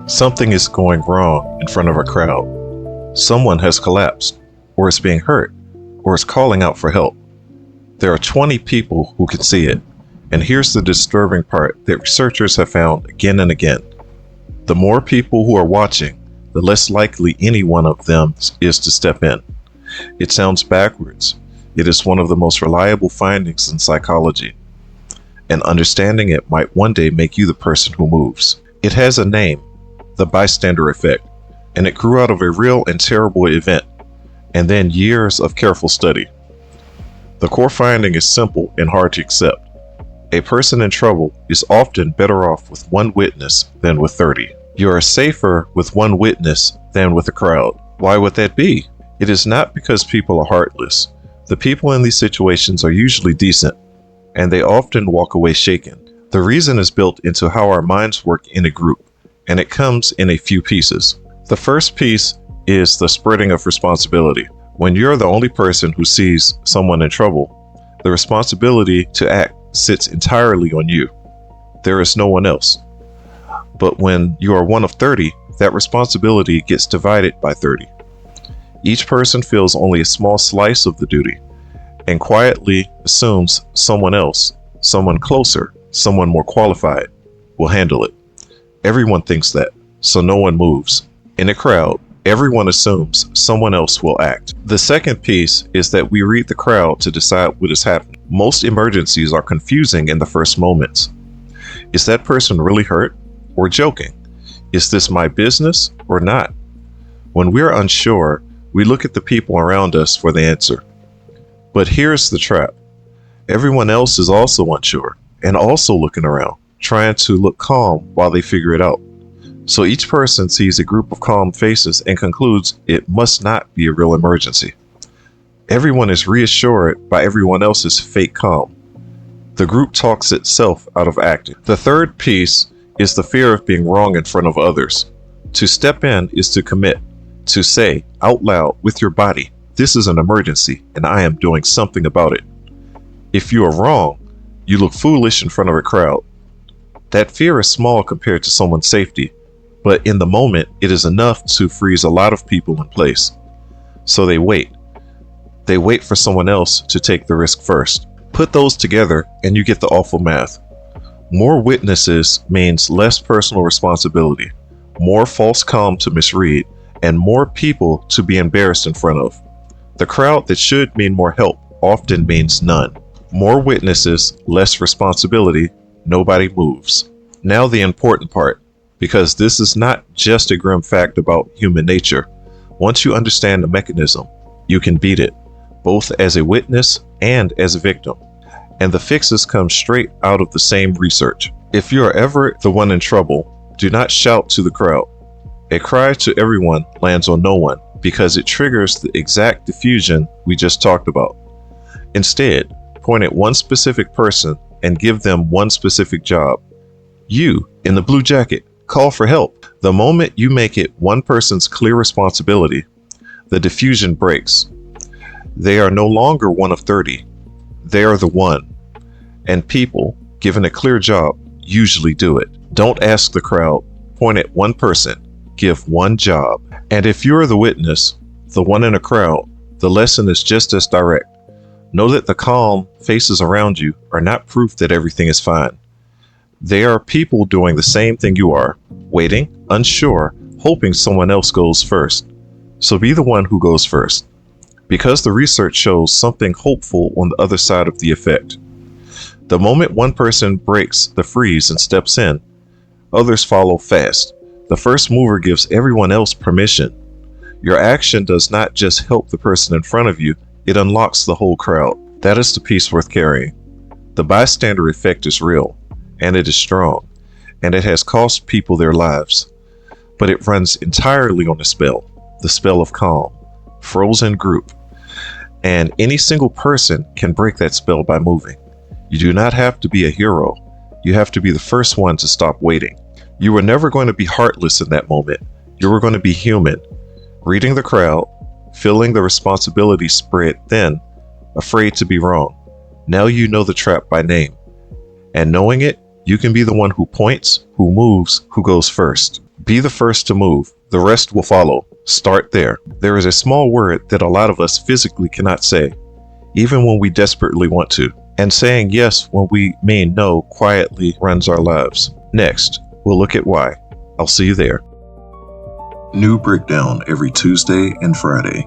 Something is going wrong in front of a crowd. Someone has collapsed, or is being hurt, or is calling out for help. There are 20 people who can see it, and here's the disturbing part that researchers have found again and again. The more people who are watching, the less likely any one of them is to step in. It sounds backwards. It is one of the most reliable findings in psychology, and understanding it might one day make you the person who moves. It has a name, the bystander effect, and it grew out of a real and terrible event, and then years of careful study. The core finding is simple and hard to accept. A person in trouble is often better off with one witness than with 30. You are safer with one witness than with a crowd. Why would that be? It is not because people are heartless. The people in these situations are usually decent, and they often walk away shaken. The reason is built into how our minds work in a group, and it comes in a few pieces. The first piece is the spreading of responsibility. When you're the only person who sees someone in trouble, the responsibility to act sits entirely on you. There is no one else. But when you are one of 30, that responsibility gets divided by 30. Each person feels only a small slice of the duty and quietly assumes someone else, someone closer, someone more qualified, will handle it. Everyone thinks that, so no one moves. In a crowd, everyone assumes someone else will act. The second piece is that we read the crowd to decide what is happening. Most emergencies are confusing in the first moments. Is that person really hurt or joking? Is this my business or not? When we're unsure, we look at the people around us for the answer. But here's the trap. Everyone else is also unsure and also looking around, trying to look calm while they figure it out. So each person sees a group of calm faces and concludes it must not be a real emergency. Everyone is reassured by everyone else's fake calm. The group talks itself out of acting. The third piece is the fear of being wrong in front of others. To step in is to commit, to say out loud with your body, this is an emergency and I am doing something about it. If you are wrong, you look foolish in front of a crowd. That fear is small compared to someone's safety, but in the moment, it is enough to freeze a lot of people in place. So they wait. They wait for someone else to take the risk first. Put those together and you get the awful math. More witnesses means less personal responsibility, more false calm to misread, and more people to be embarrassed in front of. The crowd that should mean more help often means none. More witnesses, less responsibility, nobody moves. Now the important part, because this is not just a grim fact about human nature. Once you understand the mechanism, you can beat it, both as a witness and as a victim. And the fixes come straight out of the same research. If you are ever the one in trouble, do not shout to the crowd. A cry to everyone lands on no one because it triggers the exact diffusion we just talked about. Instead, point at one specific person and give them one specific job. You, in the blue jacket, call for help. The moment you make it one person's clear responsibility, the diffusion breaks. They are no longer one of 30. They are the one. And people, given a clear job, usually do it. Don't ask the crowd. Point at one person. Give one job. And if you're the witness, the one in a crowd, the lesson is just as direct. Know that the calm faces around you are not proof that everything is fine. They are people doing the same thing you are, waiting, unsure, hoping someone else goes first. So be the one who goes first, because the research shows something hopeful on the other side of the effect. The moment one person breaks the freeze and steps in, others follow fast. The first mover gives everyone else permission. Your action does not just help the person in front of you, it unlocks the whole crowd. That is the piece worth carrying. The bystander effect is real. And it is strong, and it has cost people their lives. But it runs entirely on the spell of calm, frozen group. And any single person can break that spell by moving. You do not have to be a hero. You have to be the first one to stop waiting. You were never going to be heartless in that moment. You were going to be human, reading the crowd, feeling the responsibility spread thin, afraid to be wrong. Now you know the trap by name. And knowing it, you can be the one who points, who moves, who goes first. Be the first to move. The rest will follow. Start there. There is a small word that a lot of us physically cannot say, even when we desperately want to. And saying yes when we mean no quietly runs our lives. Next, we'll look at why. I'll see you there. New breakdown every Tuesday and Friday.